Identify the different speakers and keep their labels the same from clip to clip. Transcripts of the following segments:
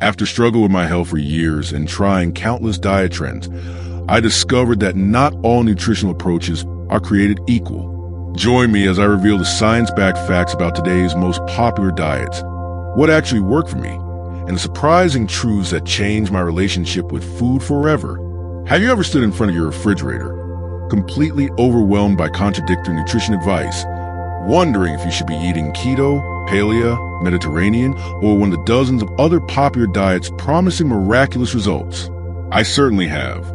Speaker 1: After struggling with my health for years and trying countless diet trends, I discovered that not all nutritional approaches are created equal. Join me as I reveal the science-backed facts about today's most popular diets, what actually worked for me, and the surprising truths that changed my relationship with food forever. Have you ever stood in front of your refrigerator, completely overwhelmed by contradictory nutrition advice, wondering if you should be eating keto, paleo, Mediterranean, or one of the dozens of other popular diets promising miraculous results? I certainly have.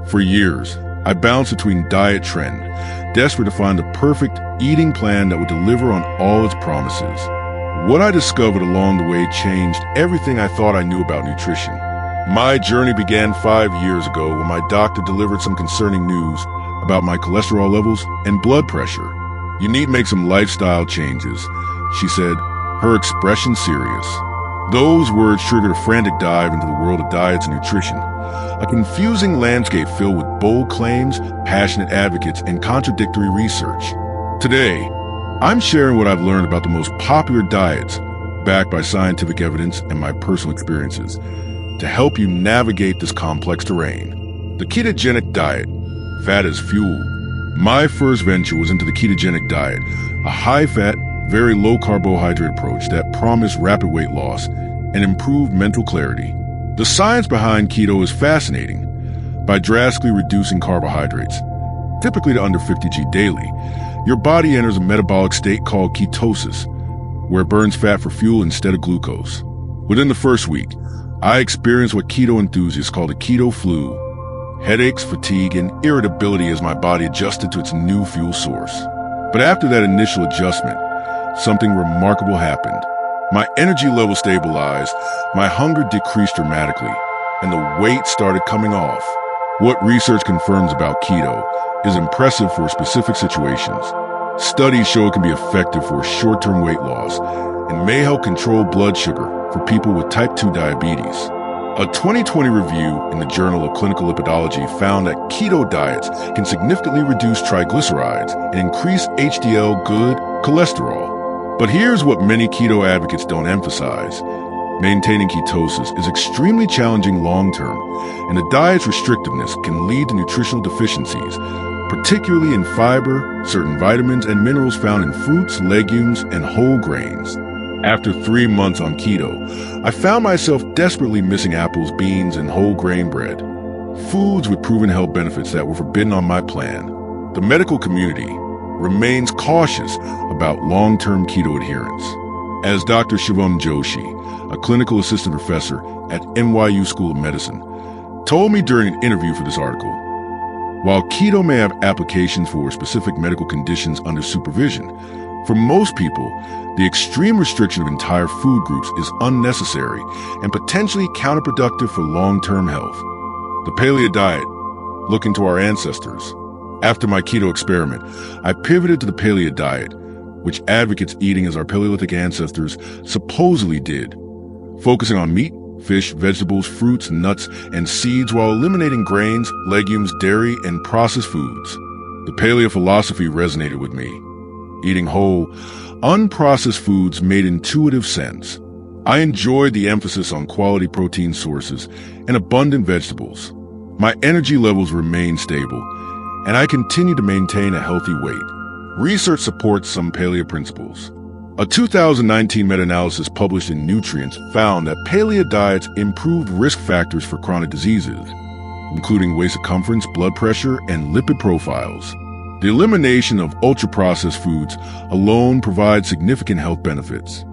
Speaker 1: For years, I bounced between diet trend, desperate to find the perfect eating plan that would deliver on all its promises. What I discovered along the way changed everything I thought I knew about nutrition. My journey began 5 years ago when my doctor delivered some concerning news about my cholesterol levels and blood pressure. "You need to make some lifestyle changes," she said, her expression serious. Those words triggered a frantic dive into the world of diets and nutrition, a confusing landscape filled with bold claims, passionate advocates, and contradictory research. Today, I'm sharing what I've learned about the most popular diets, backed by scientific evidence and my personal experiences, to help you navigate this complex terrain. The ketogenic diet, fat as fuel. My first venture was into the ketogenic diet, a high-fat, very low-carbohydrate approach that promised rapid weight loss and improved mental clarity. The science behind keto is fascinating. By drastically reducing carbohydrates, typically to under 50 g daily, your body enters a metabolic state called ketosis, where it burns fat for fuel instead of glucose. Within the first week, I experienced what keto enthusiasts call the keto flu: headaches, fatigue, and irritability as my body adjusted to its new fuel source. But after that initial adjustment, something remarkable happened. My energy level stabilized, my hunger decreased dramatically, and the weight started coming off. What research confirms about keto is impressive for specific situations. Studies show it can be effective for short-term weight loss and may help control blood sugar for people with type 2 diabetes. A 2020 review in the Journal of Clinical Lipidology found that keto diets can significantly reduce triglycerides and increase HDL good cholesterol. But here's what many keto advocates don't emphasize. Maintaining ketosis is extremely challenging long-term, and the diet's restrictiveness can lead to nutritional deficiencies, particularly in fiber, certain vitamins, and minerals found in fruits, legumes, and whole grains. After 3 months on keto, I found myself desperately missing apples, beans, and whole grain bread, foods with proven health benefits that were forbidden on my plan. The medical community remains cautious about long-term keto adherence. As Dr. Shivam Joshi, a clinical assistant professor at NYU School of Medicine, told me during an interview for this article, while keto may have applications for specific medical conditions under supervision, for most people, the extreme restriction of entire food groups is unnecessary and potentially counterproductive for long-term health. The paleo diet, looking to our ancestors. After my keto experiment, I pivoted to the paleo diet, which advocates eating as our Paleolithic ancestors supposedly did, focusing on meat, fish, vegetables, fruits, nuts, and seeds while eliminating grains, legumes, dairy, and processed foods. The paleo philosophy resonated with me. Eating whole, unprocessed foods made intuitive sense. I enjoyed the emphasis on quality protein sources and abundant vegetables. My energy levels remained stable, and I continue to maintain a healthy weight. Research supports some paleo principles. A 2019 meta-analysis published in Nutrients found that paleo diets improved risk factors for chronic diseases, including waist circumference, blood pressure, and lipid profiles. The elimination of ultra-processed foods alone provides significant health benefits.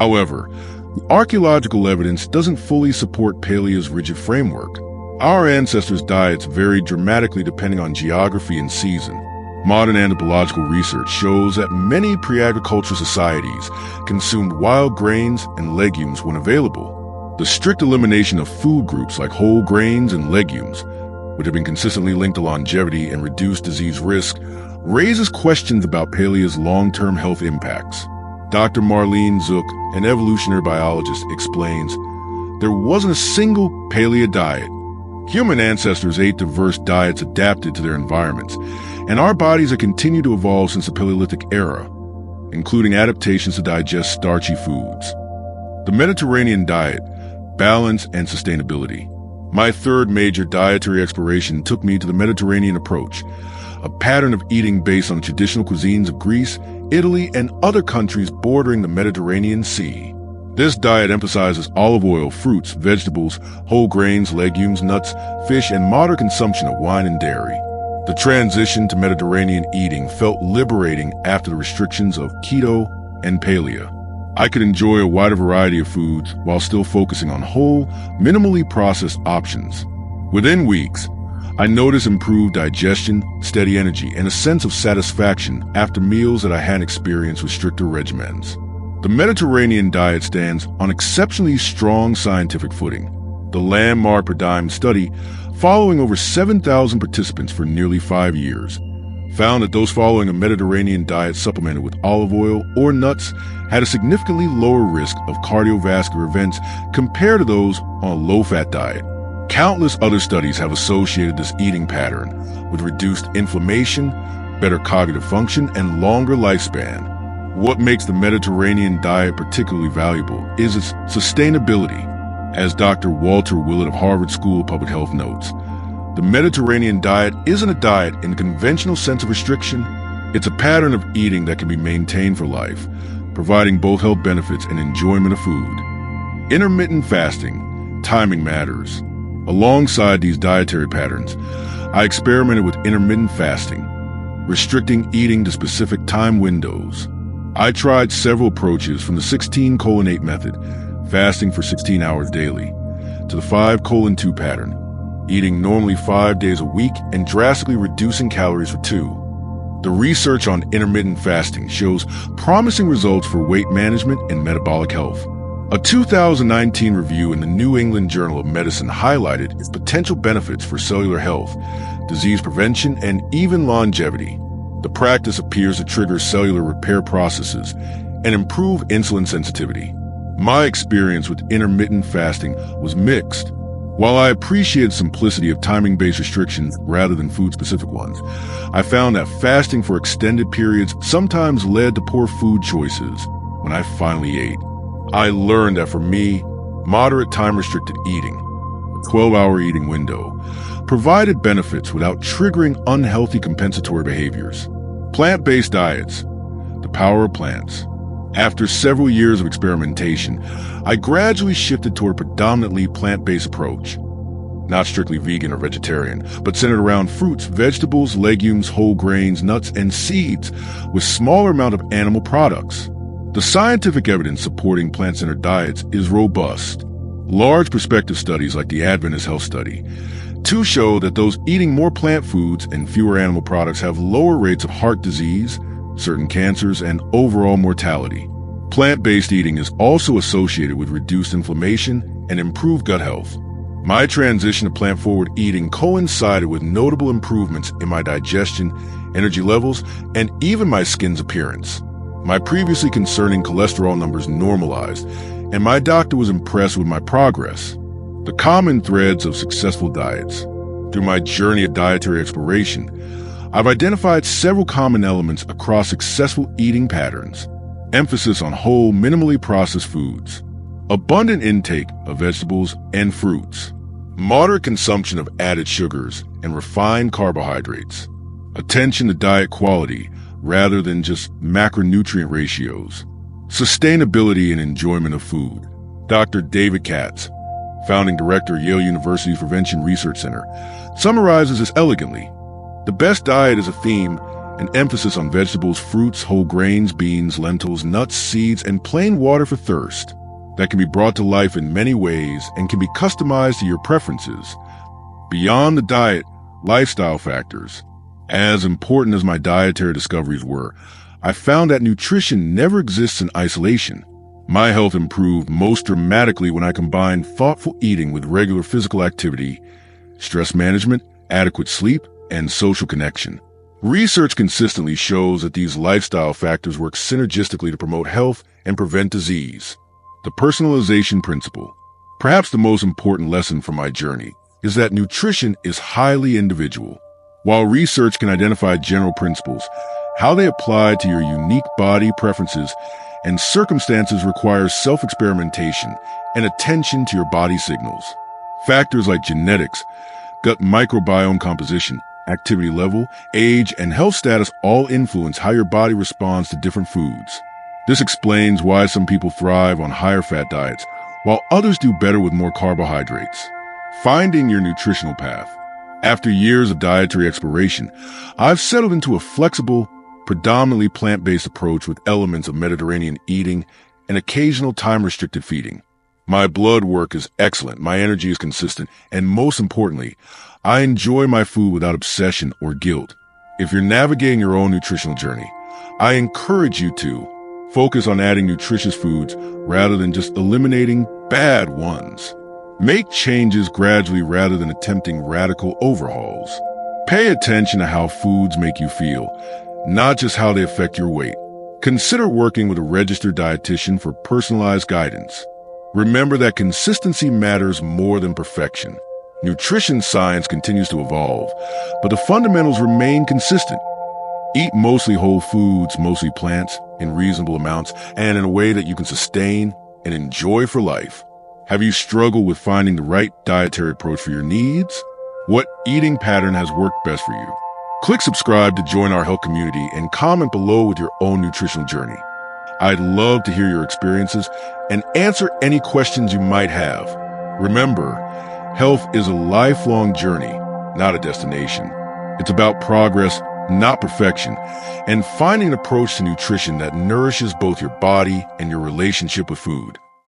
Speaker 1: However, the archaeological evidence doesn't fully support paleo's rigid framework. Our ancestors' diets varied dramatically depending on geography and season. Modern anthropological research shows that many pre-agricultural societies consumed wild grains and legumes when available. The strict elimination of food groups like whole grains and legumes, which have been consistently linked to longevity and reduced disease risk, raises questions about paleo's long-term health impacts. Dr. Marlene Zook, an evolutionary biologist, explains, there wasn't a single paleo diet. Human ancestors ate diverse diets adapted to their environments, and our bodies have continued to evolve since the Paleolithic era, including adaptations to digest starchy foods. The Mediterranean diet, balance, and sustainability. My third major dietary exploration took me to the Mediterranean approach, a pattern of eating based on traditional cuisines of Greece, Italy, and other countries bordering the Mediterranean Sea. This diet emphasizes olive oil, fruits, vegetables, whole grains, legumes, nuts, fish, and moderate consumption of wine and dairy. The transition to Mediterranean eating felt liberating after the restrictions of keto and paleo. I could enjoy a wider variety of foods while still focusing on whole, minimally processed options. Within weeks, I noticed improved digestion, steady energy, and a sense of satisfaction after meals that I hadn't experienced with stricter regimens. The Mediterranean diet stands on exceptionally strong scientific footing. The landmark Paradigm study, following over 7,000 participants for nearly 5 years, found that those following a Mediterranean diet supplemented with olive oil or nuts had a significantly lower risk of cardiovascular events compared to those on a low-fat diet. Countless other studies have associated this eating pattern with reduced inflammation, better cognitive function, and longer lifespan. What makes the Mediterranean diet particularly valuable is its sustainability. As Dr. Walter Willett of Harvard School of Public Health notes, the Mediterranean diet isn't a diet in the conventional sense of restriction. It's a pattern of eating that can be maintained for life, providing both health benefits and enjoyment of food. Intermittent fasting, timing matters. Alongside these dietary patterns, I experimented with intermittent fasting, restricting eating to specific time windows. I tried several approaches from the 16:8 method, fasting for 16 hours daily, to the 5:2 pattern, eating normally 5 days a week and drastically reducing calories for 2. The research on intermittent fasting shows promising results for weight management and metabolic health. A 2019 review in the New England Journal of Medicine highlighted its potential benefits for cellular health, disease prevention, and even longevity. The practice appears to trigger cellular repair processes and improve insulin sensitivity. My experience with intermittent fasting was mixed. While I appreciated simplicity of timing-based restrictions rather than food-specific ones, I found that fasting for extended periods sometimes led to poor food choices when I finally ate. I learned that for me, moderate time-restricted eating, a 12-hour eating window, provided benefits without triggering unhealthy compensatory behaviors. Plant-based diets, the power of plants. After several years of experimentation, I gradually shifted toward a predominantly plant-based approach. Not strictly vegan or vegetarian, but centered around fruits, vegetables, legumes, whole grains, nuts, and seeds, with smaller amount of animal products. The scientific evidence supporting plant-centered diets is robust. Large prospective studies like the Adventist Health Study show that those eating more plant foods and fewer animal products have lower rates of heart disease, certain cancers, and overall mortality. Plant-based eating is also associated with reduced inflammation and improved gut health. My transition to plant-forward eating coincided with notable improvements in my digestion, energy levels, and even my skin's appearance. My previously concerning cholesterol numbers normalized, and my doctor was impressed with my progress. The common threads of successful diets. Through my journey of dietary exploration, I've identified several common elements across successful eating patterns. Emphasis on whole, minimally processed foods. Abundant intake of vegetables and fruits. Moderate consumption of added sugars and refined carbohydrates. Attention to diet quality rather than just macronutrient ratios. Sustainability and enjoyment of food. Dr. David Katz, founding director, Yale University's Prevention Research Center, summarizes this elegantly. The best diet is a theme, an emphasis on vegetables, fruits, whole grains, beans, lentils, nuts, seeds, and plain water for thirst that can be brought to life in many ways and can be customized to your preferences. Beyond the diet, lifestyle factors. As important as my dietary discoveries were, I found that nutrition never exists in isolation. My health improved most dramatically when I combined thoughtful eating with regular physical activity, stress management, adequate sleep, and social connection. Research consistently shows that these lifestyle factors work synergistically to promote health and prevent disease. The personalization principle. Perhaps the most important lesson from my journey is that nutrition is highly individual. While research can identify general principles, how they apply to your unique body preferences and circumstances require self-experimentation and attention to your body signals. Factors like genetics, gut microbiome composition, activity level, age, and health status all influence how your body responds to different foods. This explains why some people thrive on higher fat diets, while others do better with more carbohydrates. Finding your nutritional path. After years of dietary exploration, I've settled into a flexible, predominantly plant-based approach with elements of Mediterranean eating and occasional time-restricted feeding. My blood work is excellent, my energy is consistent, and most importantly, I enjoy my food without obsession or guilt. If you're navigating your own nutritional journey, I encourage you to focus on adding nutritious foods rather than just eliminating bad ones. Make changes gradually rather than attempting radical overhauls. Pay attention to how foods make you feel, not just how they affect your weight. Consider working with a registered dietitian for personalized guidance. Remember that consistency matters more than perfection. Nutrition science continues to evolve, but the fundamentals remain consistent. Eat mostly whole foods, mostly plants, in reasonable amounts, and in a way that you can sustain and enjoy for life. Have you struggled with finding the right dietary approach for your needs? What eating pattern has worked best for you? Click subscribe to join our health community and comment below with your own nutritional journey. I'd love to hear your experiences and answer any questions you might have. Remember, health is a lifelong journey, not a destination. It's about progress, not perfection, and finding an approach to nutrition that nourishes both your body and your relationship with food.